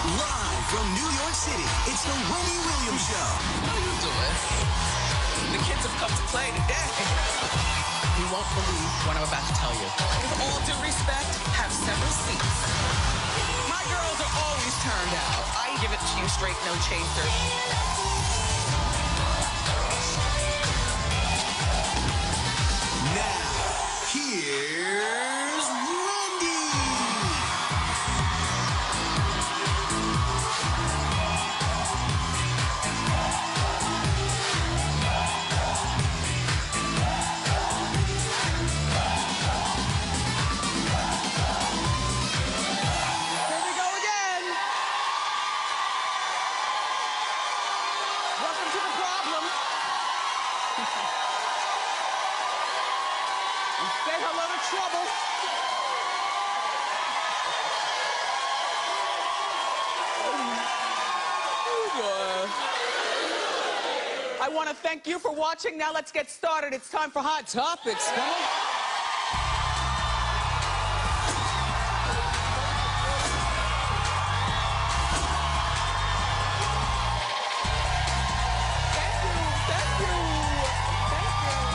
Live from New York City, it's the Wendy Williams Show. How you doing? The kids have come to play today. You won't believe what I'm about to tell you. With all due respect, have several seats. My girls are always turned out. I give it to you straight, no chaser. Now, here's Wendy. Here we go again. Welcome to the problem. And say hello to trouble. I want to thank you for watching. Now let's get started. It's time for Hot Topics. Come on. Thank you. Thank you. Thank you.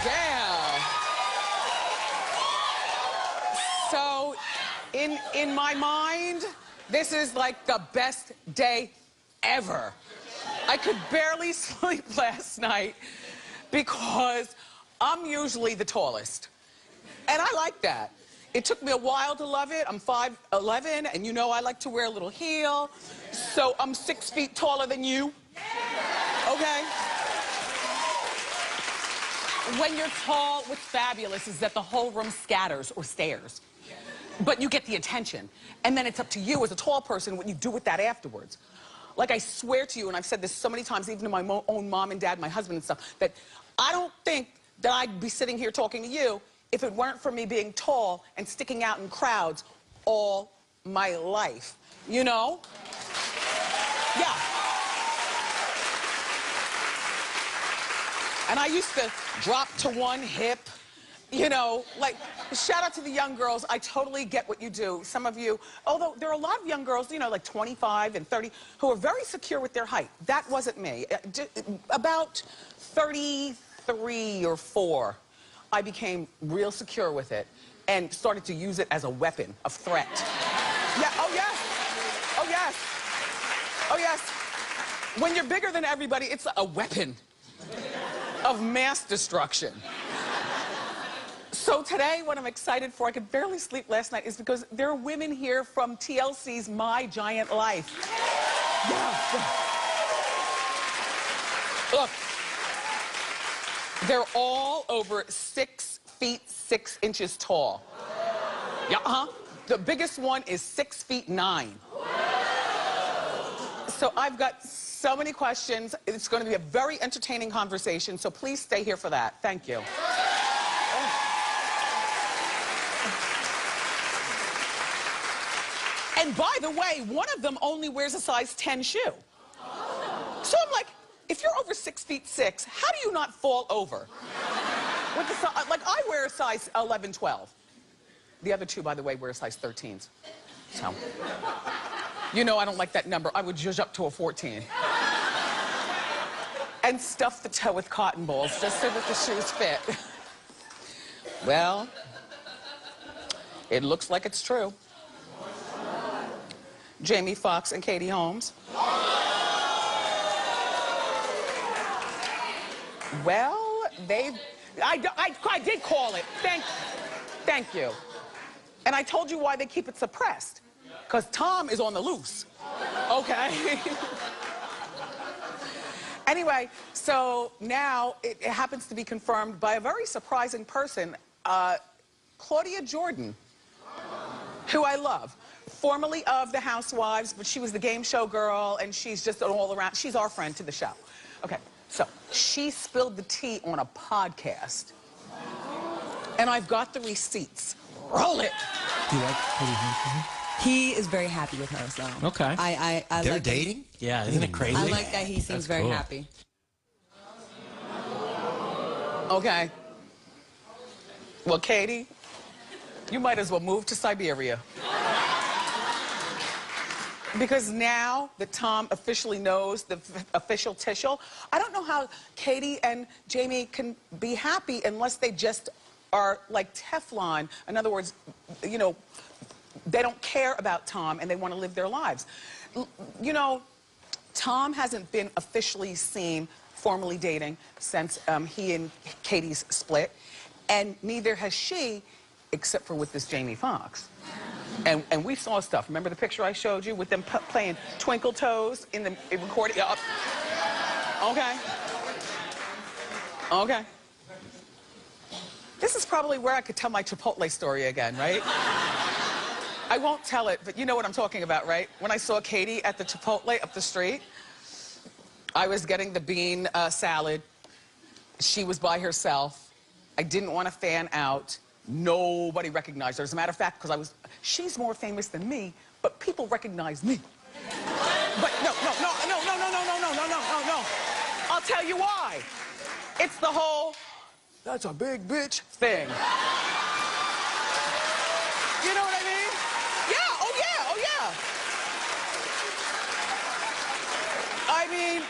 Yeah. So, in my mind, this is like the best day ever. I could barely sleep last night because I'm usually the tallest. And I like that. It took me a while to love it. I'm 5'11", and you know I like to wear a little heel. So I'm 6 feet taller than you. Okay? When you're tall, what's fabulous is that the whole room scatters or stares. But you get the attention. And then it's up to you as a tall person what you do with that afterwards. Like, I swear to you, and I've said this so many times, even to my own mom and dad, my husband and stuff, that I don't think that I'd be sitting here talking to you if it weren't for me being tall and sticking out in crowds all my life. You know? Yeah. And I used to drop to one hip, you know, like, shout out to the young girls. I totally get what you do. Some of you, although there are a lot of young girls, you know, like 25 and 30, who are very secure with their height. That wasn't me. About 33 or 4, I became real secure with it and started to use it as a weapon of threat. Yeah, oh yes, oh yes, oh yes. When you're bigger than everybody, it's a weapon of mass destruction. So today, what I'm excited for, I could barely sleep last night, is because there are women here from TLC's My Giant Life. Yeah. Look, they're all over 6 feet 6 inches tall. Yeah, The biggest one is 6 feet 9. So I've got so many questions. It's going to be a very entertaining conversation, so please stay here for that. Thank you. And by the way, one of them only wears a size 10 shoe. So I'm like, if you're over 6 feet 6, how do you not fall over? With the, like, I wear a size 11, 12. The other two, by the way, wear a size 13s. So, you know I don't like that number. I would judge up to a 14. And stuff the toe with cotton balls just so that the shoes fit. Well, it looks like it's true. Jamie Foxx and Katie Holmes. Well, I did call it. Thank you. And I told you why they keep it suppressed. Because Tom is on the loose. Okay? Anyway, so now it happens to be confirmed by a very surprising person, Claudia Jordan, who I love. Formerly of The Housewives, but she was the game show girl, and she's just an all-around, she's our friend to the show. Okay, so she spilled the tea on a podcast, and I've got the receipts. Roll it. Do you like Katie Holmes? He is very happy with her, so. Okay. I They're like dating? Yeah, isn't it crazy? I like that he seems very cool. happy. Okay. Well, Katie, you might as well move to Siberia. Because now that Tom officially knows the official Tishel, I don't know how Katie and Jamie can be happy unless they just are like Teflon. In other words, you know, they don't care about Tom and they want to live their lives. You know, Tom hasn't been officially seen formally dating since he and Katie's split, and neither has she, except for with this Jamie Foxx. And we saw stuff. Remember the picture I showed you with them playing Twinkle Toes in the recording? Okay. Okay. This is probably where I could tell my Chipotle story again, right? I won't tell it, but you know what I'm talking about, right? When I saw Katie at the Chipotle up the street, I was getting the bean salad. She was by herself. I didn't want to fan out. Nobody recognized her. As a matter of fact, because she's more famous than me, but people recognize me. But no. I'll tell you why. It's the whole, that's a big bitch thing. You know what I mean? Yeah, oh yeah. I mean,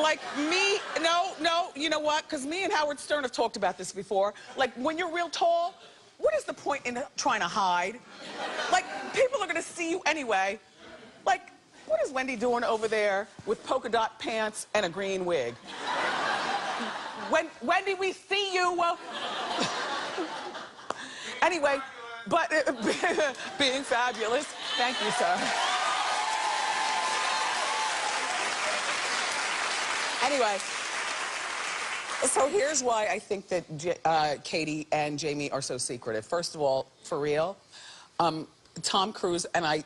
like me, no, you know what? Because me and Howard Stern have talked about this before. Like, when you're real tall, what is the point in trying to hide? Like, people are gonna see you anyway. Like, what is Wendy doing over there with polka dot pants and a green wig? Wendy, we see you. Anyway, but being fabulous. Thank you, sir. Anyway, so here's why I think that Katie and Jamie are so secretive. First of all, for real, Tom Cruise, and I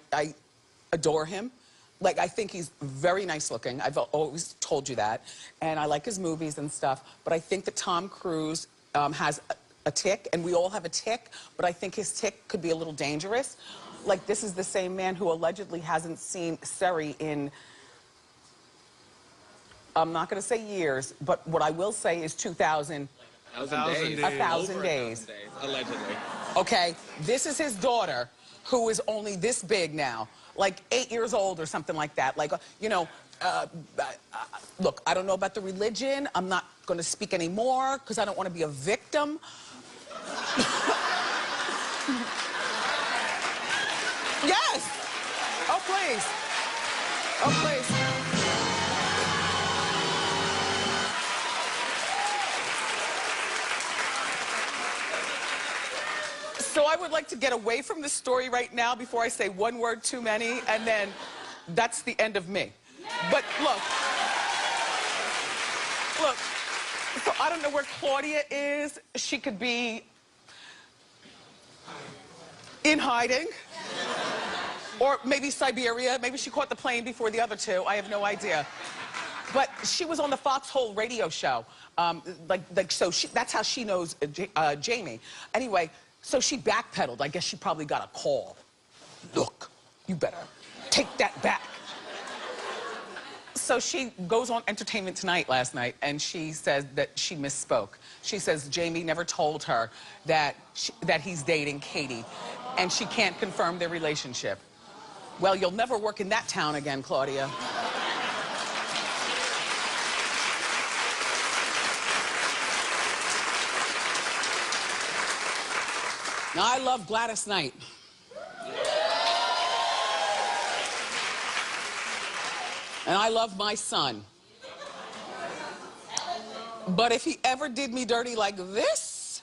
adore him. Like, I think he's very nice looking. I've always told you that. And I like his movies and stuff. But I think that Tom Cruise has a tick, and we all have a tick, but I think his tick could be a little dangerous. Like, this is the same man who allegedly hasn't seen Seri in, I'm not gonna say years, but what I will say is 2,000. 1,000 days. 1,000 days. Allegedly. Okay, this is his daughter, who is only this big now, like 8 years old or something like that. Like, you know, look, I don't know about the religion. I'm not gonna speak anymore because I don't want to be a victim. Yes! Oh, please. Oh, please. So I would like to get away from this story right now before I say one word too many, and then that's the end of me. But look, so I don't know where Claudia is. She could be in hiding, or maybe Siberia. Maybe she caught the plane before the other two. I have no idea. But she was on the Foxhole radio show. That's how she knows Jamie. Anyway, so she backpedaled. I guess she probably got a call. Look, you better take that back. So she goes on Entertainment Tonight last night, and she says that she misspoke. She says Jamie never told her that he's dating Katie, and she can't confirm their relationship. Well, you'll never work in that town again, Claudia. Now, I love Gladys Knight. And I love my son. But if he ever did me dirty like this,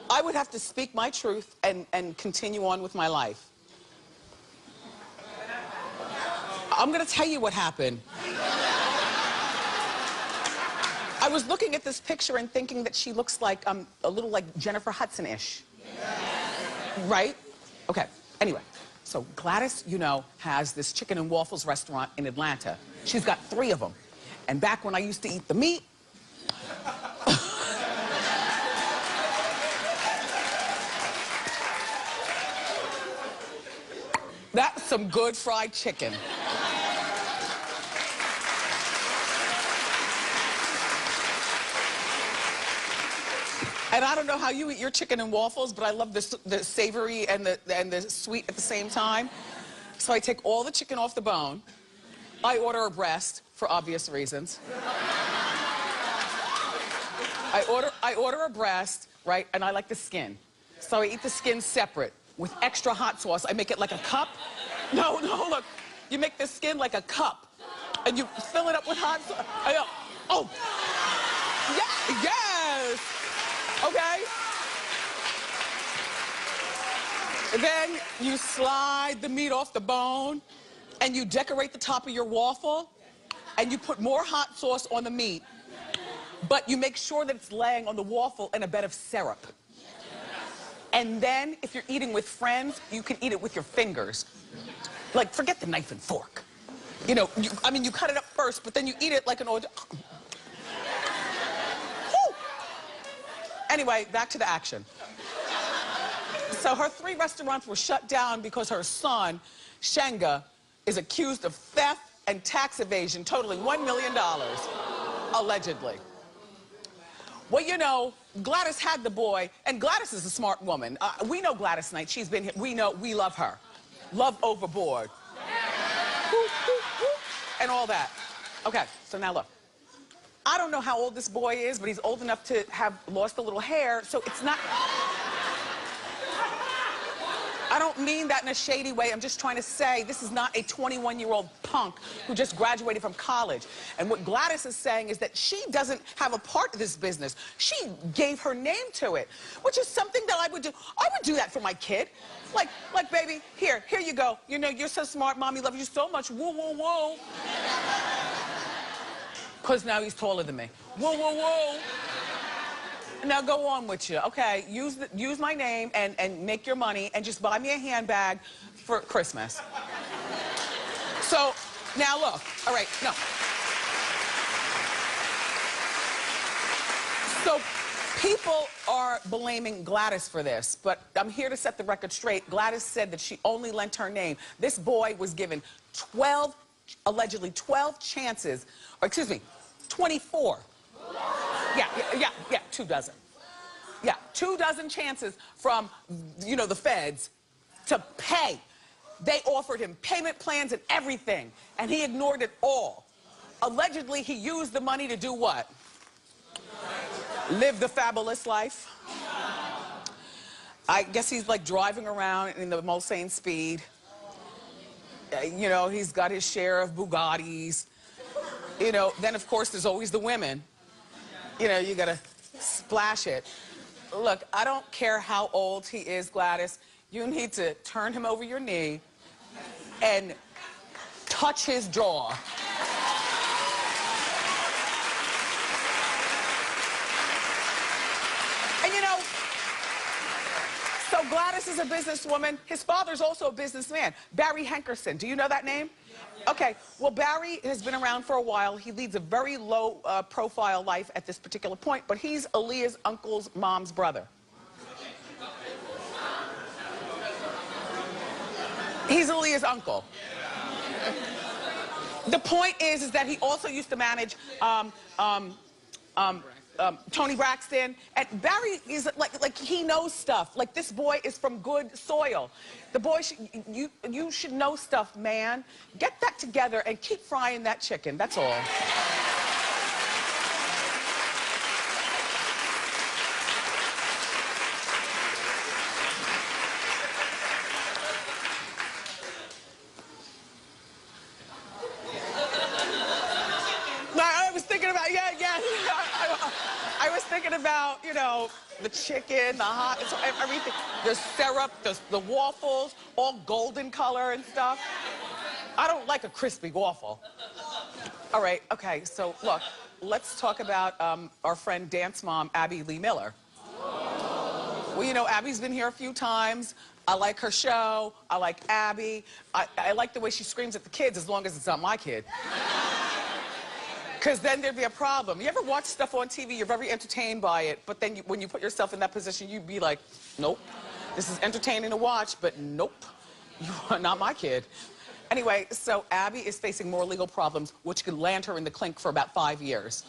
I would have to speak my truth and continue on with my life. I'm gonna tell you what happened. I was looking at this picture and thinking that she looks like, a little like Jennifer Hudson-ish. Right? Okay, anyway. So Gladys, you know, has this chicken and waffles restaurant in Atlanta. She's got 3 of them. And back when I used to eat the meat, that's some good fried chicken. And I don't know how you eat your chicken and waffles, but I love the savory and the sweet at the same time. So I take all the chicken off the bone. I order a breast for obvious reasons. I order a breast, right? And I like the skin. So I eat the skin separate with extra hot sauce. I make it like a cup. No, look. You make the skin like a cup. And you fill it up with hot sauce. Oh. Yeah, yes. Okay? And then you slide the meat off the bone and you decorate the top of your waffle and you put more hot sauce on the meat, but you make sure that it's laying on the waffle in a bed of syrup. And then if you're eating with friends, you can eat it with your fingers. Like, forget the knife and fork. You know, you cut it up first, but then you eat it like an old... Anyway, back to the action. So her 3 restaurants were shut down because her son, Shenga, is accused of theft and tax evasion totaling $1 million, allegedly. Well, you know, Gladys had the boy, and Gladys is a smart woman. We know Gladys Knight. She's been here. We love her. Love overboard. And all that. Okay, so now look. I don't know how old this boy is, but he's old enough to have lost a little hair, so it's not... I don't mean that in a shady way. I'm just trying to say this is not a 21-year-old punk who just graduated from college. And what Gladys is saying is that she doesn't have a part of this business. She gave her name to it, which is something that I would do. I would do that for my kid. Like, baby, here you go. You know, you're so smart. Mommy loves you so much. Whoa, whoa, whoa. Because now he's taller than me. Whoa, whoa, whoa. Now go on with you. Okay, use my name and make your money and just buy me a handbag for Christmas. So, now look. All right, no. So, people are blaming Gladys for this, but I'm here to set the record straight. Gladys said that she only lent her name. This boy was given allegedly 12 chances, or excuse me, 24. Yeah, 2 dozen. Yeah, 2 dozen chances from, you know, the feds to pay. They offered him payment plans and everything, and he ignored it all. Allegedly, he used the money to do what? Live the fabulous life. I guess he's like driving around in the most sane speed. You know, he's got his share of Bugattis. You know, then of course there's always the women. You know, you gotta splash it. Look, I don't care how old he is, Gladys. You need to turn him over your knee and touch his jaw. And you know, so Gladys is a businesswoman. His father's also a businessman, Barry Hankerson. Do you know that name? Okay, well, Barry has been around for a while. He leads a very low profile life at this particular point, but he's Aaliyah's uncle's mom's brother. He's Aaliyah's uncle. The point is that he also used to manage Tony Braxton, and Barry is like he knows stuff. Like, this boy is from good soil. The boy, you should know stuff, man. Get that together and keep frying that chicken. That's all. I was thinking about, I was thinking about, you know, the chicken, the hot, everything, the syrup, the waffles, all golden color and stuff. I don't like a crispy waffle. All right, okay, so look, let's talk about our friend dance mom, Abby Lee Miller. Well, you know, Abby's been here a few times. I like her show. I like Abby. I like the way she screams at the kids, as long as it's not my kid. Because then there'd be a problem. You ever watch stuff on TV, you're very entertained by it, but then when you put yourself in that position, you'd be like, nope, this is entertaining to watch, but nope, you are not my kid. Anyway, so Abby is facing more legal problems, which could land her in the clink for about 5 years.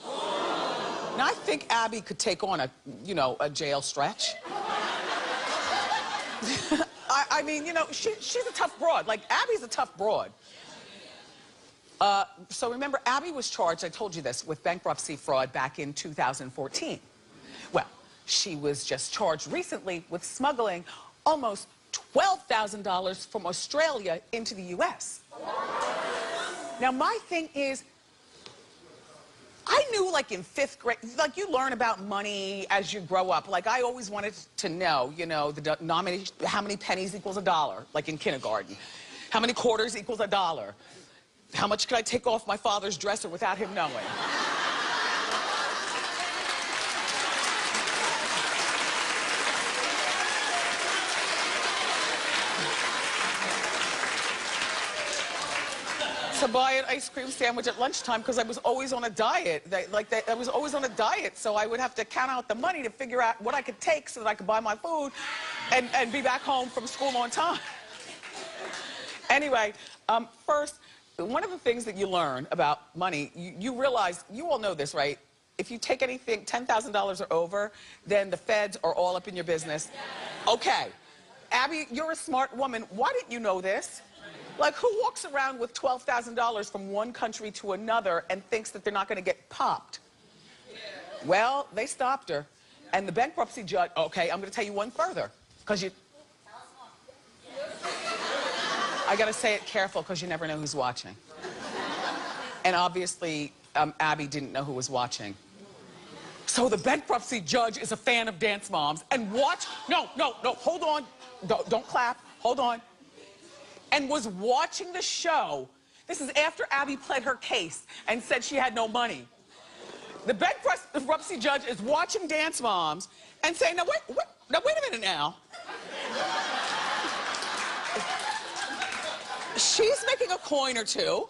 Now, I think Abby could take on a jail stretch. I mean, she's a tough broad. Like, Abby's a tough broad. So remember, Abby was charged, I told you this, with bankruptcy fraud back in 2014. Well, she was just charged recently with smuggling almost $12,000 from Australia into the U.S. Now, my thing is, I knew, like, in 5th grade, like, you learn about money as you grow up. Like, I always wanted to know, the denomination, how many pennies equals $1, like in kindergarten. How many quarters equals $1. How much could I take off my father's dresser without him knowing? To buy an ice cream sandwich at lunchtime because I was always on a diet. I was always on a diet, so I would have to count out the money to figure out what I could take so that I could buy my food and be back home from school on time. Anyway, first, one of the things that you learn about money, you realize, you all know this, right? If you take anything $10,000 or over, then the feds are all up in your business. Okay, Abby, you're a smart woman. Why didn't you know this? Like, who walks around with $12,000 from one country to another and thinks that they're not going to get popped? Well, they stopped her. And the bankruptcy judge, okay, I'm going to tell you one further. Because I got to say it careful because you never know who's watching. And obviously, Abby didn't know who was watching. So the bankruptcy judge is a fan of Dance Moms and no, hold on. Don't clap, hold on. And was watching the show. This is after Abby pled her case and said she had no money. The bankruptcy judge is watching Dance Moms and saying, now wait a minute now. She's making a coin or two.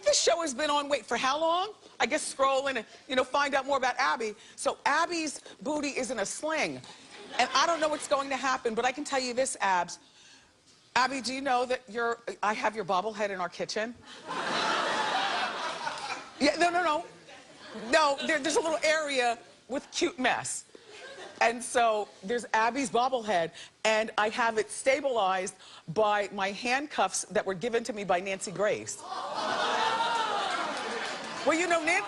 This show has been on, wait, for how long? I guess scroll in and, find out more about Abby. So Abby's booty is in a sling. And I don't know what's going to happen, but I can tell you this, Abs. Abby, do you know that I have your bobblehead in our kitchen? Yeah, no. No, there's a little area with cute mess. And so there's Abby's bobblehead, and I have it stabilized by my handcuffs that were given to me by Nancy Grace. Well,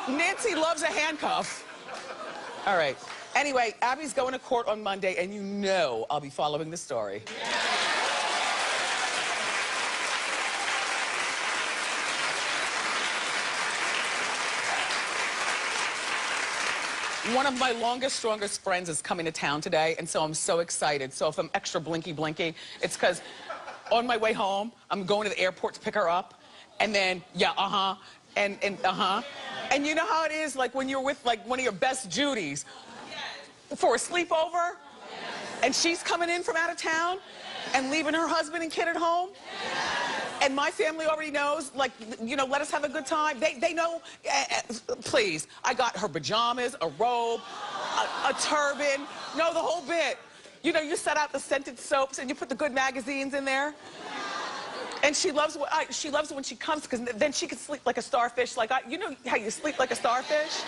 Nancy loves a handcuff. All right. Anyway, Abby's going to court on Monday, and I'll be following the story. One of my longest, strongest friends is coming to town today, and so I'm so excited. So if I'm extra blinky, it's because on my way home, I'm going to the airport to pick her up, and then, and And you know how it is, like, when you're with, like, one of your best Judies for a sleepover, and she's coming in from out of town and leaving her husband and kid at home? And my family already knows, like, let us have a good time. They know, please. I got her pajamas, a robe, a turban. No, the whole bit. You set out the scented soaps and you put the good magazines in there. And she loves it when she comes, because then she can sleep like a starfish. Like, you know how you sleep like a starfish?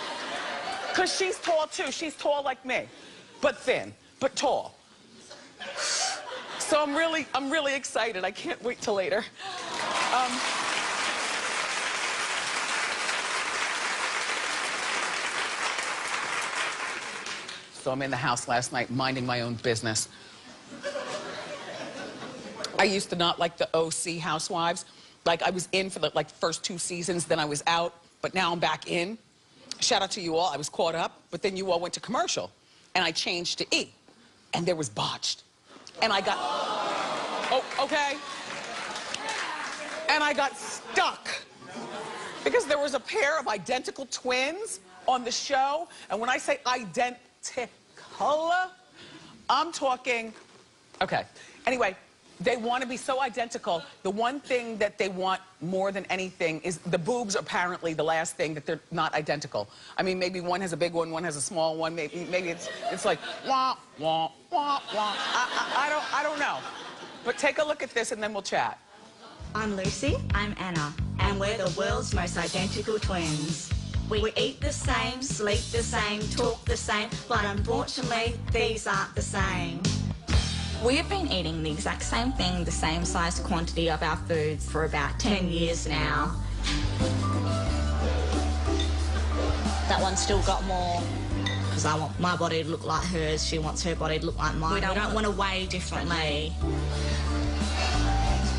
Because she's tall, too. She's tall like me, but thin, but tall. So I'm really excited. I can't wait till later. So I'm in the house last night minding my own business. I used to not like the OC housewives. Like, I was in for the first 2 seasons, then I was out, but now I'm back in. Shout out to you all. I was caught up, but then you all went to commercial, and I changed to E, and there was Botched. And I got, okay. And I got stuck because there was a pair of identical twins on the show. And when I say identical, I'm talking, okay. Anyway, they want to be so identical. The one thing that they want more than anything is the boobs, apparently the last thing that they're not identical. I mean, maybe one has a big one has a small one. Maybe it's like, wah, wah, wah, wah. I don't know. But take a look at this and then we'll chat. I'm Lucy. I'm Anna. And we're the world's most identical twins. We eat the same, sleep the same, talk the same, but unfortunately, these aren't the same. We have been eating the exact same thing, the same size quantity of our foods for about 10 years now. That one's still got more, because I want my body to look like hers, she wants her body to look like mine. We don't want to weigh differently.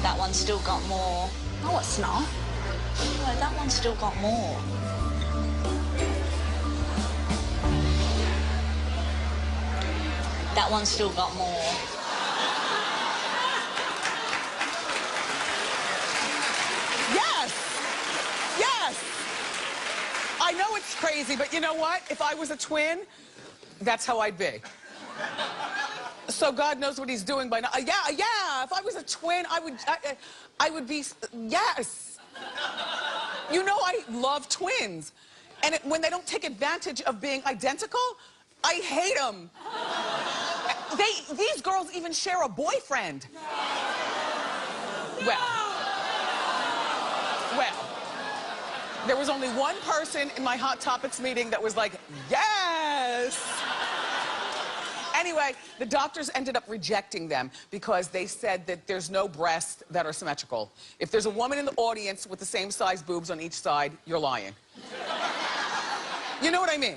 That one's still got more. No, it's not. No, that one's still got more. That one's still got more. Yes! Yes! I know it's crazy, but you know what? If I was a twin, that's how I'd be. So God knows what he's doing by now. Yeah. If I was a twin, I would be, yes. You know I love twins. And when they don't take advantage of being identical, I hate them. These girls even share a boyfriend. Well, there was only one person in my Hot Topics meeting that was like, yes. Anyway, the doctors ended up rejecting them because they said that there's no breasts that are symmetrical. If there's a woman in the audience with the same size boobs on each side, you're lying. You know what I mean?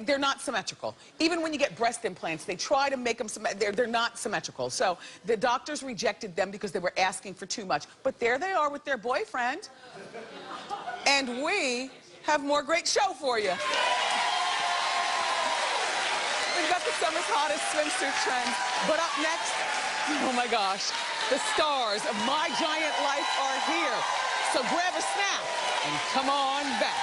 They're not symmetrical. Even when you get breast implants, they try to make them they're not symmetrical. So the doctors rejected them because they were asking for too much. But there they are with their boyfriend. And we have more great show for you. We've got the summer's hottest swimsuit trends. But up next, oh my gosh, the stars of My Giant Life are here. So grab a snack and come on back.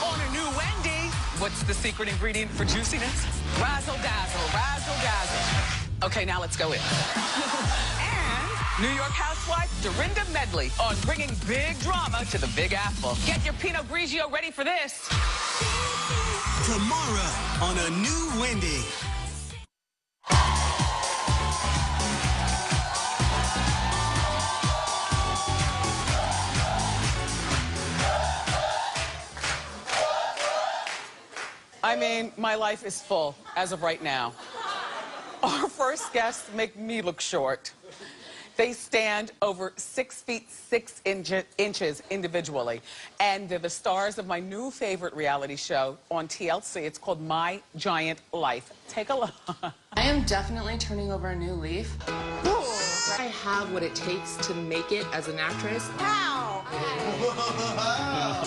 On a new Wendy, what's the secret ingredient for juiciness? Razzle dazzle, razzle dazzle. Okay, now let's go in. New York housewife Dorinda Medley on bringing big drama to the Big Apple. Get your Pinot Grigio ready for this. Tomorrow on a new Wendy. I mean, my life is full as of right now. Our first guests make me look short. They stand over 6 feet 6 inches individually. And they're the stars of my new favorite reality show on TLC. It's called My Giant Life. Take a look. I am definitely turning over a new leaf. I have what it takes to make it as an actress. How?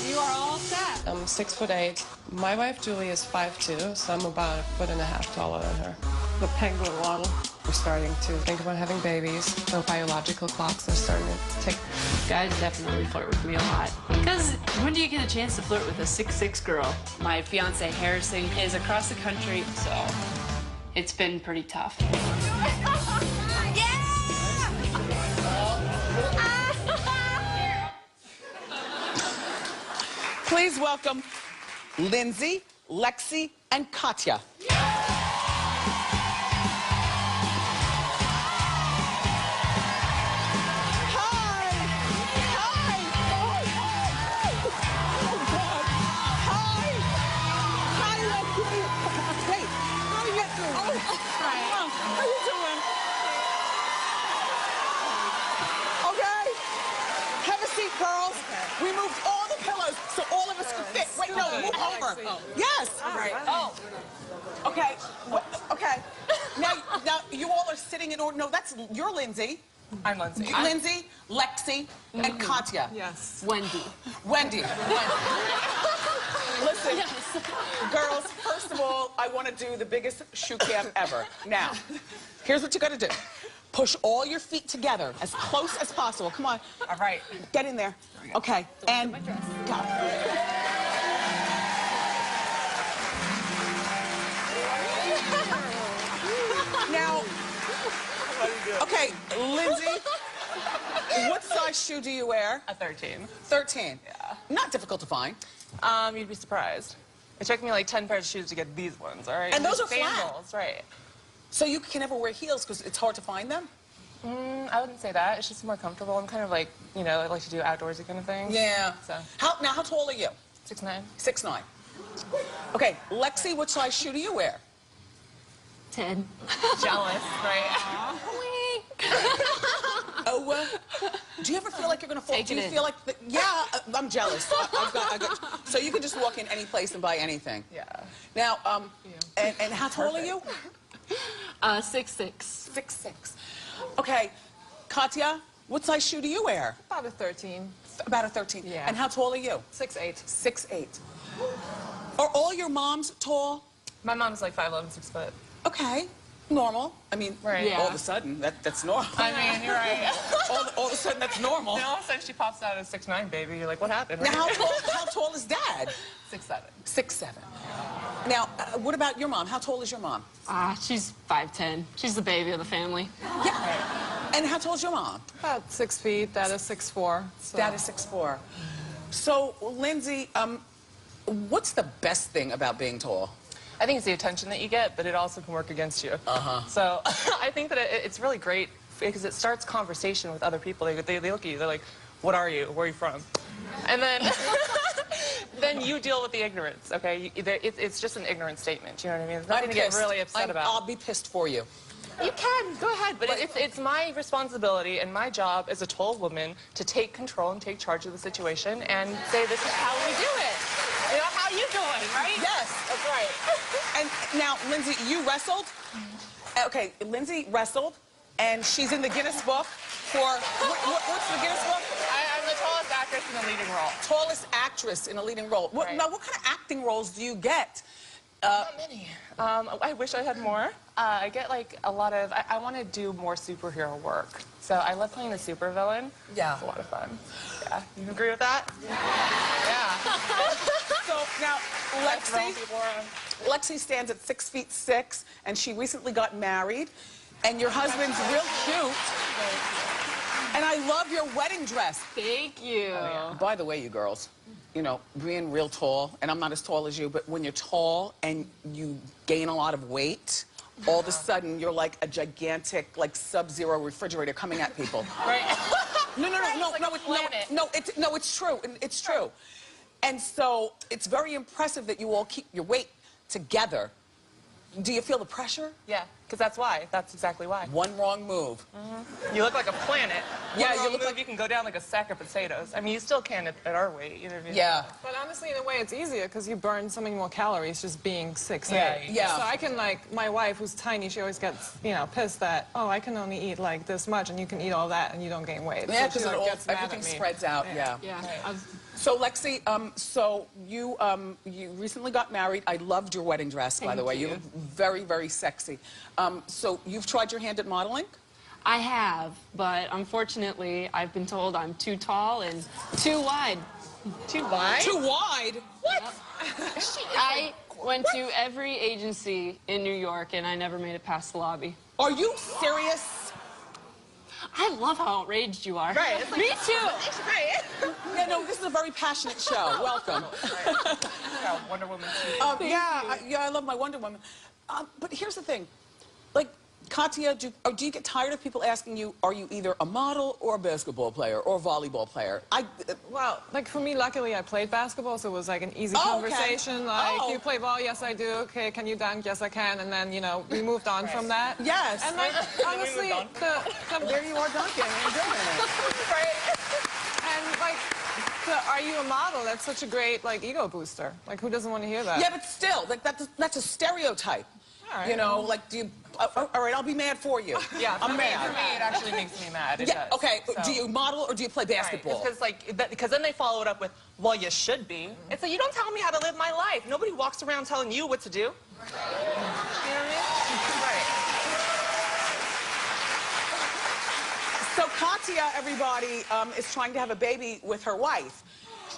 You are all set. I'm 6'8". My wife Julie is 5'2", so I'm about 1.5 feet taller than her. The penguin waddle. We're starting to think about having babies. The biological clocks are starting to tick. Guys definitely flirt with me a lot. Because when do you get a chance to flirt with a 6'6" girl? My fiance Harrison is across the country, so it's been pretty tough. Please welcome Lindsay, Lexi, and Katya. Girls, we moved all the pillows so all of us could fit. Wait, no, move over. Yes. All right. Oh. Okay. Okay. Now you all are sitting in order. No, you're Lindsay. I'm Lindsay. Lindsay, Lexi, and Katya. Yes. Wendy. Wendy. Listen, girls, first of all, I want to do the biggest shoe cam ever. Now, here's what you got to do. Push all your feet together as close as possible. Come on. All right. Get in there. Okay. And go. Now, okay, Lindsay, what size shoe do you wear? A 13. 13. Yeah. Not difficult to find. You'd be surprised. It took me like 10 pairs of shoes to get these ones, all right? And those are flat. sandals, right? So you can never wear heels because it's hard to find them? I wouldn't say that. It's just more comfortable. I'm kind of like, you know, I like to do outdoorsy kind of things. Yeah. So. How tall are you? 6'9". 6'9". Okay, Lexi, what size shoe do you wear? 10. Jealous, right? Oh, do you ever feel like you're gonna fall? Take Do you it in. feel like, I'm jealous. I got, so you can just walk in any place and buy anything. Yeah. Now, and how tall are you? 6'6". 6'6". Okay, Katya, what size shoe do you wear? About a 13. About a 13. Yeah. And how tall are you? 6'8". 6'8". Are all your moms tall? My mom's like 5'11", 6 foot. Okay, normal. I mean, Right. Yeah. all of a sudden, that's normal. I mean, you're right. all of a sudden, that's normal. And all of a sudden she pops out as 6'9", baby. You're like, what happened? Now, how tall is Dad? 6'7". 6'7". Now, what about your mom? How tall is your mom? She's 5'10". She's the baby of the family. Yeah. And how tall is your mom? About 6 feet. Dad is 6'4". So. Dad is 6'4". So, Lindsay, what's the best thing about being tall? I think it's the attention that you get, but it also can work against you. So I think that it's really great because it starts conversation with other people. They look at you. They're like, what are you? Where are you from? And then then you deal with the ignorance, okay? It's just an ignorant statement. You know what I mean? It's nothing to get really upset about. I'll be pissed for you. You can. Go ahead. But it's my responsibility and my job as a tall woman to take control and take charge of the situation and say, this is how we do it. You know, how you doing, right? Yes, that's right. And now, Lindsay, you wrestled? Okay, Lindsay wrestled, and she's in the Guinness Book for, what's the Guinness Book? I'm the tallest actress in a leading role. Tallest actress in a leading role. Right. Now, what kind of acting roles do you get? Not many. I wish I had more. I get like a lot of, I want to do more superhero work. So I love playing the supervillain. Yeah. It's a lot of fun. Yeah. You agree with that? Yeah. So now, Throwing people around. Lexi stands at 6'6", and she recently got married, and your husband's real cute. And I love your wedding dress. Thank you. By the way, you girls, you know, being real tall, and I'm not as tall as you, but when you're tall and you gain a lot of weight, all of a sudden you're like a gigantic, like Sub-Zero refrigerator coming at people. Right. No, it's true. It's true. And so it's very impressive that you all keep your weight together. Do you feel the pressure? Yeah, because that's why. That's exactly why. One wrong move. You look like a planet. Yeah, One you wrong look move, like- you can go down like a sack of potatoes. I mean, you still can at our weight. You know what I mean? Yeah. But honestly, in a way, it's easier because you burn so many more calories just being 6'8". Yeah. So I can, like, my wife, who's tiny, she always gets, you know, pissed that, oh, I can only eat, like, this much, and you can eat all that, and you don't gain weight. Yeah, So she, because like, gets mad at everything me. spreads out. Yeah. Yeah. So Lexi, so you recently got married. I loved your wedding dress, by the way. You look very, very sexy. So you've tried your hand at modeling? I have, but unfortunately, I've been told I'm too tall and too wide. Too wide? Too wide? What? I went to every agency in New York, and I never made it past the lobby. Are you serious? I love how outraged you are. Right. It's like, Me too. It's great. Yeah, no, this is a very passionate show. Welcome. Yeah, Wonder Woman. I love my Wonder Woman. But here's the thing. Like, Katya, do you get tired of people asking you, are you either a model or a basketball player or a volleyball player? Well, like, for me, luckily, I played basketball, so it was, like, an easy Oh, okay. conversation. Like, Oh. you play ball? Yes, I do. Okay, can you dunk? Yes, I can. And then, you know, we moved on from that. Yes. And, like, honestly, There you are dunking and doing it. Right. And, like, are you a model? That's such a great, like, ego booster. Like, who doesn't want to hear that? Yeah, but still, like, that's a stereotype. All right. You know, like, do you... all right, I'll be mad for you. Yeah, I'm for mad. me, it actually makes me mad. It Yeah, does. okay. So. Do you model or do you play basketball? Because then they follow it up with, well, you should be. It's like, you don't tell me how to live my life. Nobody walks around telling you what to do. You know what I mean? Right. So Katya, everybody, is trying to have a baby with her wife.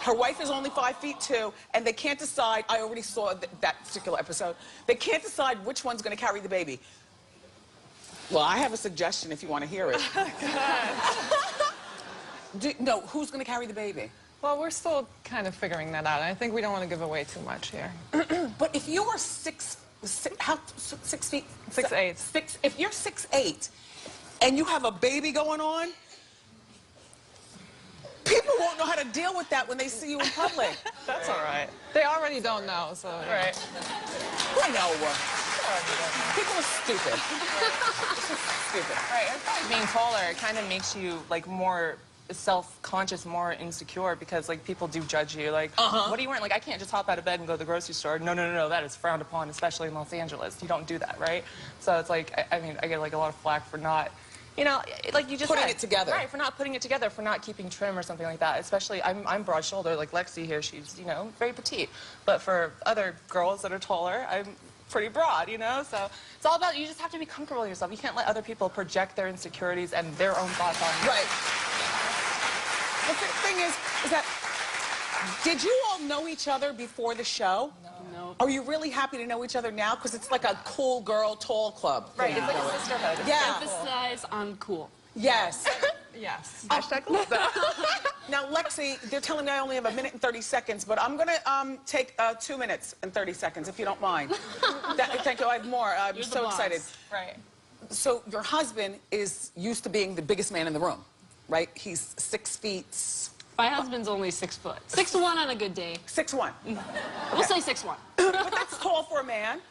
Her wife is only 5'2", and they can't decide. I already saw that particular episode. They can't decide which one's going to carry the baby. Well, I have a suggestion if you want to hear it. No, who's going to carry the baby? Well, we're still kind of figuring that out. I think we don't want to give away too much here. But if you were 6'4", how 6 feet? 6'8". If you're 6'8", and you have a baby going on, people won't know how to deal with that when they see you in public. That's all right. They already don't know, so. Right. I know. People are stupid. Stupid. Right. I find being taller, it kind of makes you like more self-conscious, more insecure, because like people do judge you. Like, what are you wearing? Like, I can't just hop out of bed and go to the grocery store. No, no, no, no. That is frowned upon, especially in Los Angeles. You don't do that, right? So it's like, I mean, I get like a lot of flack for not, you know, like you just putting said, it together. Right, for not putting it together, for not keeping trim or something like that. Especially, I'm broad-shouldered, like Lexi here, she's, you know, very petite. But for other girls that are taller, I'm pretty broad, you know? So it's all about, you just have to be comfortable with yourself. You can't let other people project their insecurities and their own thoughts on you. Right. The thing is that, did you all know each other before the show? No. Are you really happy to know each other now? Because it's like a cool girl tall club. Right, it's like a sisterhood. It's Yeah. Emphasize on cool. Yes. Yes. Hashtag cool. Now, Lexi, they're telling me I only have 1 minute and 30 seconds, but I'm going to take 2 minutes and 30 seconds, if you don't mind. Thank you. I have more. I'm You're the so boss. excited. Right. So your husband is used to being the biggest man in the room, right? He's 6 feet. My husband's only 6 foot. 6'1" on a good day. 6'1". We'll say 6'1". But that's tall for a man.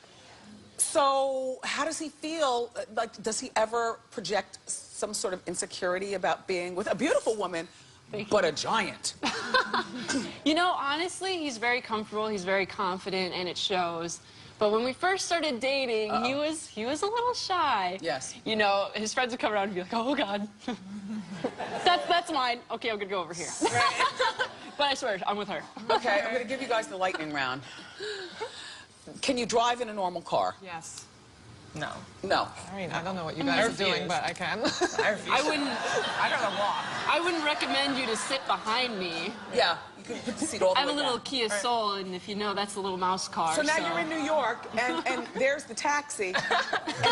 So how does he feel? Like, does he ever project some sort of insecurity about being with a beautiful woman, but a giant? You know, honestly, he's very comfortable, he's very confident, and it shows. But when we first started dating, he was a little shy. Yes. You know, his friends would come around and be like, oh, God. That's mine. Okay, I'm going to go over here. Right. But I swear, I'm with her. Okay, I'm going to give you guys the lightning round. Can you drive in a normal car? Yes. No. No. I mean, I don't know what you guys are doing, but I can. I don't walk. I wouldn't recommend you to sit behind me. Yeah, you can put the seat all the I have way a little down. Kia Soul, and if you know, that's a little mouse car. So now you're in New York, and there's the taxi. And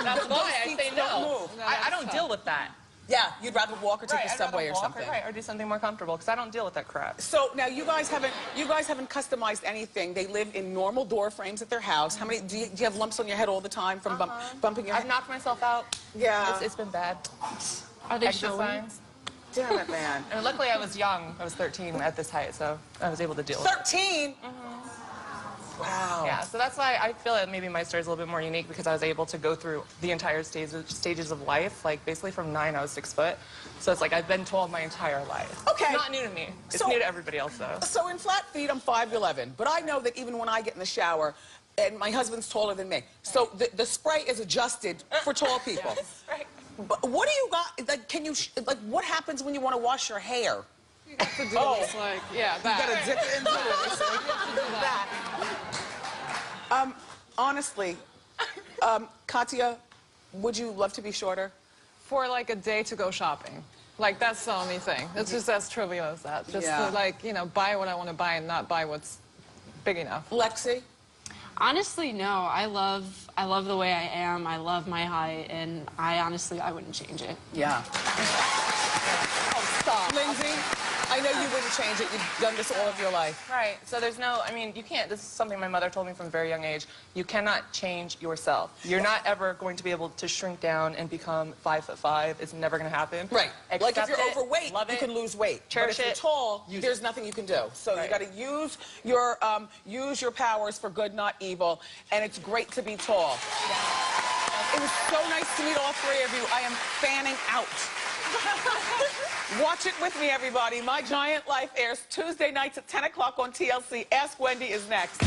That's why I those say seats don't no. move. I don't deal with that. Yeah, you'd rather walk or take Right, the I'd rather subway or walk something. or do something more comfortable, because I don't deal with that crap. So now you guys haven't customized anything. They live in normal door frames at their house. How many do you have lumps on your head all the time from bumping your head? I've knocked myself out. Yeah. It's been bad. Are they Exit showing? signs. Damn it, man. And luckily I was young. I was 13 at this height, so I was able to deal with it. 13? Wow. Yeah, so that's why I feel that maybe my story is a little bit more unique, because I was able to go through the entire stages of life. Like, basically from 9, I was 6 foot. So it's like I've been tall my entire life. Okay. It's not new to me. It's new to everybody else, though. So in flat feet, I'm 5'11", but I know that even when I get in the shower, and my husband's taller than me, so the spray is adjusted for tall people. Yes, right. But what do you got? Like, can you like what happens when you want to wash your hair? You have to do this, like, yeah, You that. gotta dip into it. So You have to do that. Honestly, Katya, would you love to be shorter? For like a day to go shopping. Like, that's the only thing. It's just as trivial as that. Just Yeah. to, like, you know, buy what I want to buy and not buy what's big enough. Lexi? Honestly, no. I love the way I am. I love my height, and I wouldn't change it. Yeah. Oh, stop. Lindsay, I know you wouldn't change it. You've done this all of your life. Right. So there's no, I mean, you can't, this is something my mother told me from a very young age. You cannot change yourself. You're not ever going to be able to shrink down and become 5'5". It's never going to happen. Right. Like if Accept you're it, overweight, love you it, can lose weight. cherish but if it, you're tall, use there's it. nothing you can do. So Right. you got to use your powers for good, not evil. And it's great to be tall. It was so nice to meet all three of you. I am fanning out. Watch it with me, everybody. My Giant Life airs Tuesday nights at 10 o'clock on TLC. Ask Wendy is next.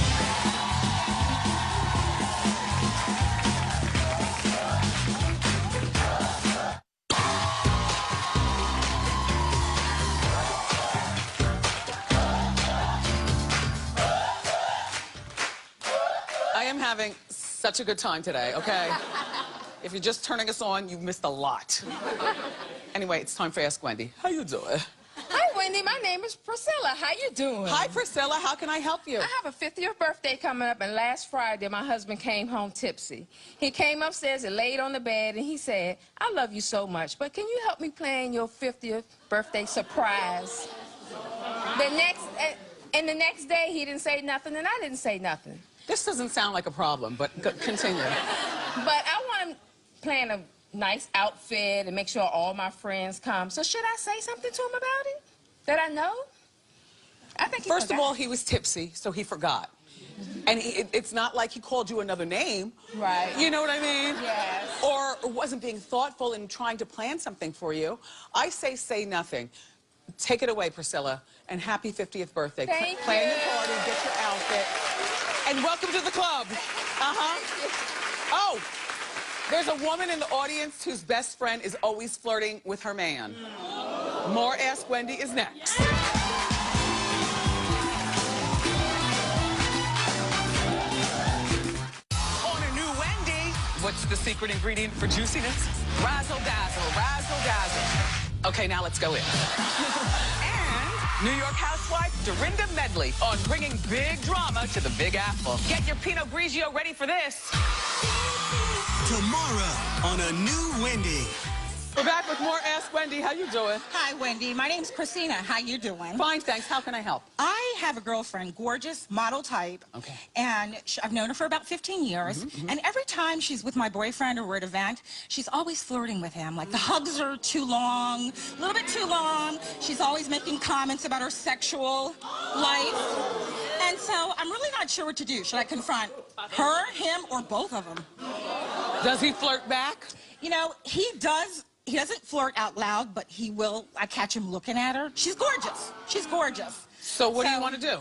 I am having such a good time today, okay? If you're just turning us on, you've missed a lot. Anyway, it's time for Ask Wendy. How you doing? Hi, Wendy. My name is Priscilla. How you doing? Hi, Priscilla. How can I help you? I have a 50th birthday coming up, and last Friday, my husband came home tipsy. He came upstairs and laid on the bed, and he said, I love you so much, but can you help me plan your 50th birthday surprise? The next day, he didn't say nothing, and I didn't say nothing. This doesn't sound like a problem, but continue. But I want to plan a nice outfit and make sure all my friends come. So should I say something to him about it? That I know? I think he First of forgot. all, he was tipsy, so he forgot. And it's not like he called you another name. Right. You know what I mean? Yes. Or wasn't being thoughtful in trying to plan something for you. I say nothing. Take it away, Priscilla, and happy 50th birthday. Thank Plan you. your party, get your outfit, and welcome to the club. Oh, there's a woman in the audience whose best friend is always flirting with her man. More Ask Wendy is next. On a new Wendy, what's the secret ingredient for juiciness? Razzle dazzle, razzle dazzle. Okay, now let's go in. And New York housewife Dorinda Medley on bringing big drama to the Big Apple. Get your Pinot Grigio ready for this. Tomorrow on a new Wendy. We're back with more Ask Wendy. How you doing? Hi, Wendy. My name's Christina. How you doing? Fine, thanks. How can I help? I have a girlfriend, gorgeous, model type. Okay. And I've known her for about 15 years. And every time she's with my boyfriend or we're at an event, she's always flirting with him. Like the hugs are too long, a little bit too long. She's always making comments about her sexual life. And so I'm really not sure what to do. Should I confront her, him, or both of them? Does he flirt back? You know, he does. He doesn't flirt out loud, but he will. I catch him looking at her. She's gorgeous. She's gorgeous. So what do you want to do?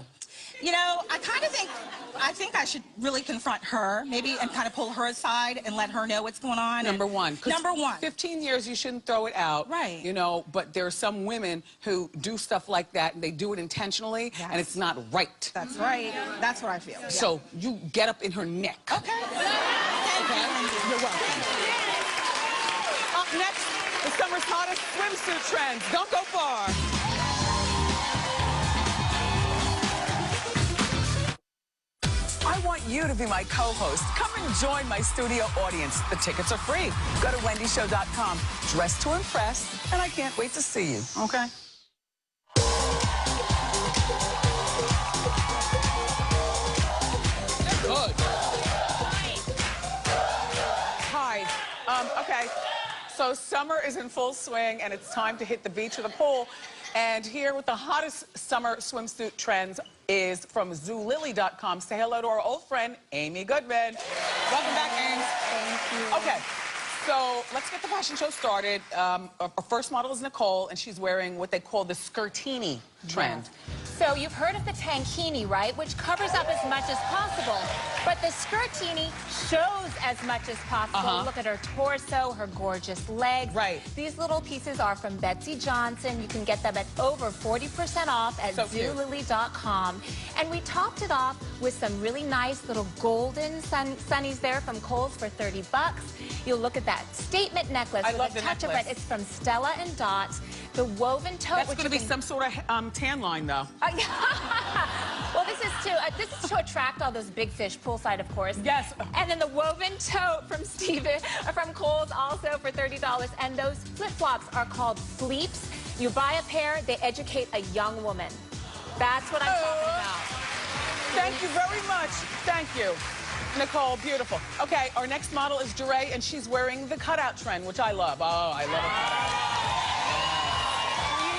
You know, I think I should really confront her, maybe, and kind of pull her aside and let her know what's going on. Number one. Number one. 15 years, you shouldn't throw it out. Right. You know, but there are some women who do stuff like that, and they do it intentionally, and it's not right. That's right. That's what I feel. Yeah. So you get up in her neck. Okay. Thank you. You're welcome. Up next, the summer's hottest swimsuit trends. Don't go far. I want you to be my co-host. Come and join my studio audience. The tickets are free. Go to wendyshow.com. Dress to impress, and I can't wait to see you, okay? Good. Hi. Okay. So summer is in full swing, and it's time to hit the beach or the pool. And here with the hottest summer swimsuit trends is from Zulily.com. Say hello to our old friend, Amy Goodman. Welcome back, Amy. Thank you. Okay, so let's get the fashion show started. Our first model is Nicole, and she's wearing what they call the skirtini trend. So you've heard of the tankini, right? Which covers up as much as possible. But the skirtini shows as much as possible. Look at her torso, her gorgeous legs. Right. These little pieces are from Betsy Johnson. You can get them at over 40% off at Zulily.com. And we topped it off with some really nice little golden sunnies there from Kohl's for $30. You'll look at that statement necklace with a touch of red. It's from Stella and Dot. The woven tote. That's going to be some sort of tan line, though. Well, this is to attract all those big fish, poolside, of course. Yes. And then the woven tote from Kohl's, also for $30. And those flip-flops are called Fleeps. You buy a pair, they educate a young woman. That's what I'm talking about. Thank you very much. Thank you, Nicole. Beautiful. Okay, our next model is Jeray, and she's wearing the cutout trend, which I love. Oh, I love it.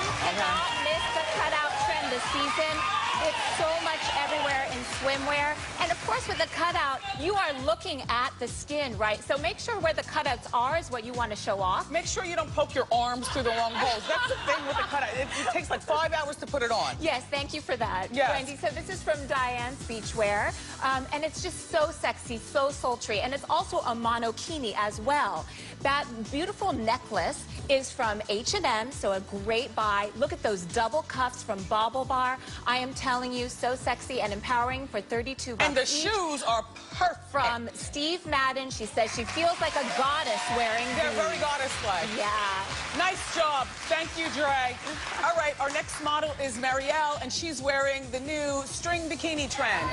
You cannot miss the cutout trend this season. It's so much everywhere in swimwear. And of course, with the cutout, you are looking at the skin, right? So make sure where the cutouts are is what you want to show off. Make sure you don't poke your arms through the long holes. That's the thing with the cutout. It takes like 5 hours to put it on. Yes, thank you for that, yes. Wendy. So this is from Diane's Beachwear. And it's just so sexy, so sultry. And it's also a monokini as well. That beautiful necklace is from H&M, so a great buy. Look at those double cuffs from Bobble Bar. I am telling you, so sexy and empowering for $32 And the each. shoes are perfect. From Steve Madden, she says she feels like a goddess wearing They're these. very goddess-like. Yeah. Nice job. Thank you, Dre. All right, our next model is Marielle, and she's wearing the new string bikini trend.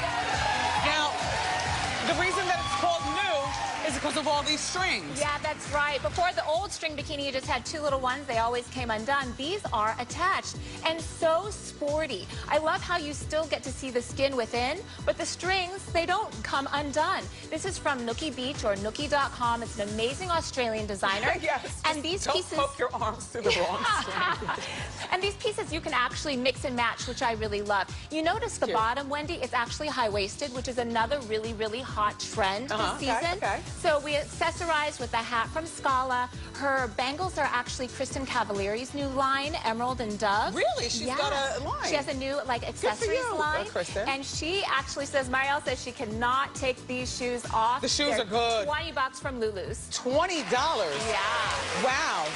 Now, the reason that it's called new is because of all these strings. Yeah, that's right. Before, the old string bikini, you just had two little ones. They always came undone. These are attached and so sporty. I love how you still get to see the skin within, but the strings, they don't come undone. This is from Nookie Beach or Nookie.com. It's an amazing Australian designer. Yes. And these Don't pieces... poke your arms through the wrong string. And these pieces you can actually mix and match, which I really love. You notice the bottom, Wendy, it's actually high-waisted, which is another really, really hot trend this season. Okay. So we accessorized with a hat from Scala. Her bangles are actually Kristen Cavallari's new line, Emerald and Dove. Really? She's got a line. She has a new accessories line. Kristen. And she actually says, Marielle says she cannot take these shoes off. The shoes are good. $20 from Lulu's. $20? Yeah. Wow.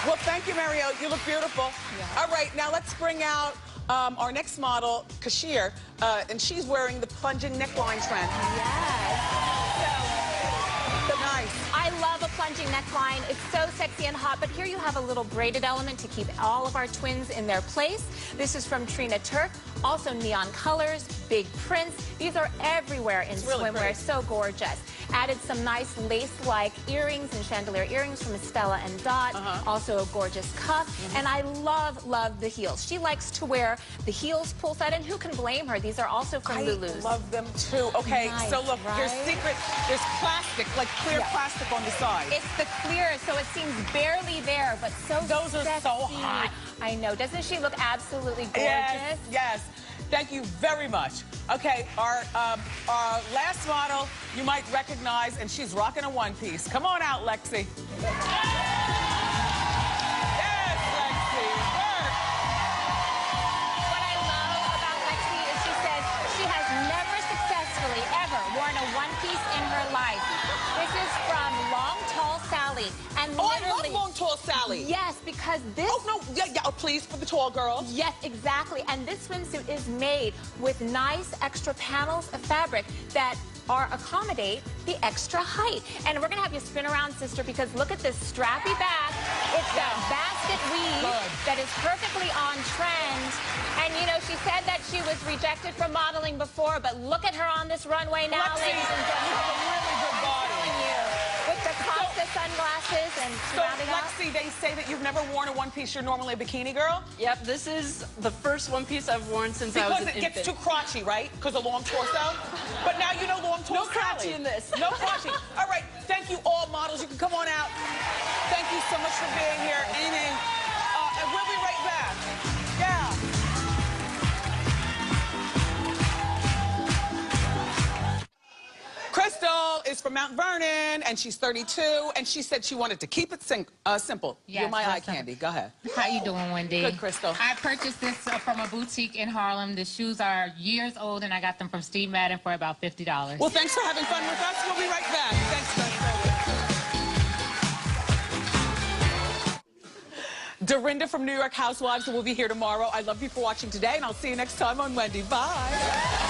Well, thank you, Marielle. You look beautiful. Yeah. All right, now let's bring out our next model, Kashir, and she's wearing the plunging neckline trend. Yes. Nice. I love a plunging neckline. It's so sexy and hot, but here you have a little braided element to keep all of our twins in their place. This is from Trina Turk. Also neon colors, big prints. These are everywhere in swimwear. Pretty. So gorgeous. Added some nice lace-like earrings and chandelier earrings from Estella and Dot. Also a gorgeous cuff. And I love, love the heels. She likes to wear the heels poolside, and who can blame her? These are also from Lulu's. I love them too. Okay, Nice, so look, right? there's secret, there's plastic, like clear plastic on the side. It's the clear, so it seems barely there, but so Those are sexy. so hot. I know. Doesn't she look absolutely gorgeous? Yes, yes. Thank you very much. Okay, our last model you might recognize, and she's rocking a one-piece. Come on out, Lexi. Yes, Lexi, work. What I love about Lexi is she says she has never successfully ever worn a one-piece in her life. This is from Long Tall Sally. And I literally, love Long Tall Sally. Yes, because this... Oh, no, yeah, please, for the tall girls. Yes, exactly. And this swimsuit is made with nice extra panels of fabric that accommodate the extra height. And we're gonna have you spin around, sister, because look at this strappy bag. It's a basket weave that is perfectly on trend. And you know, she said that she was rejected from modeling before, but look at her on this runway now, Lexi, ladies and gentlemen. you have a really good body. I'm telling you, with the Costa sunglasses and So, rounding up. Lexi, they say that you've never worn a one-piece. You're normally a bikini girl? Yep, this is the first one piece I've worn since I was an Because it gets infant. too crotchy, right? Because of long torso? But now you know long torso. No crotchy in this. No crotchy. All right, thank you all models. You can come on out. Thank you so much for being here. Amy, and we'll be right back. Yeah. Crystal is from Mount Vernon, and she's 32, and she said she wanted to keep it simple. Yes, You're my eye simple. candy. Go ahead. How you doing, Wendy? Good, Crystal. I purchased this from a boutique in Harlem. The shoes are years old, and I got them from Steve Madden for about $50. Well, thanks for having fun with us. We'll be right back. Thanks, Crystal. Dorinda from New York Housewives will be here tomorrow. I love you for watching today, and I'll see you next time on Wendy. Bye.